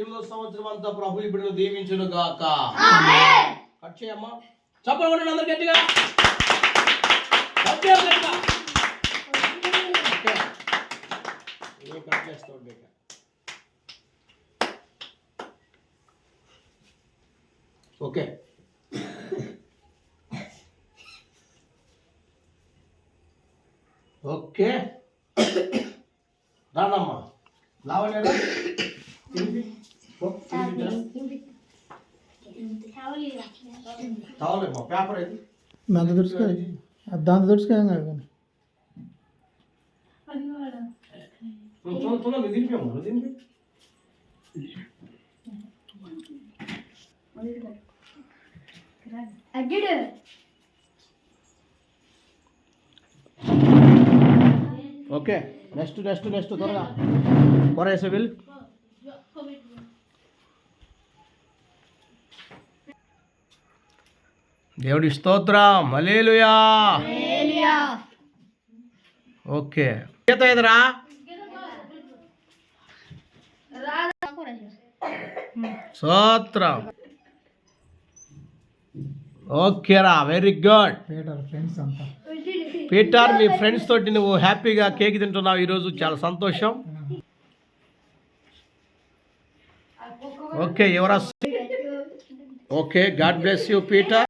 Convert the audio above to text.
2018 సంవత్సరం అంతా ప్రభు ఇప్పుడు దీవించును గాక. కట్ చేయమ్మా, చెప్పండి అందరు గట్టిగా. ఓకే, ఓకే రానమ్మా. లావణ్య కావాలేమ్మా, పేపర్ ఏది దాంతో తుడుచుకోం కదా. దింపేమ్మా, దింపి. ఓకే, నెక్స్ట్ త్వరగా కొరేసే విల్. దేవుడి స్తోత్రం, హల్లెలూయా. ఓకే, గీత ఎదురా. స్తోత్రం. ఓకేరా, వెరీ గుడ్. పీటర్, మీ ఫ్రెండ్స్ తోటి నువ్వు హ్యాపీగా కేక్ తింటున్నావు ఈరోజు, చాలా సంతోషం. ఓకే, ఎవరా? Okay, God bless you Peter.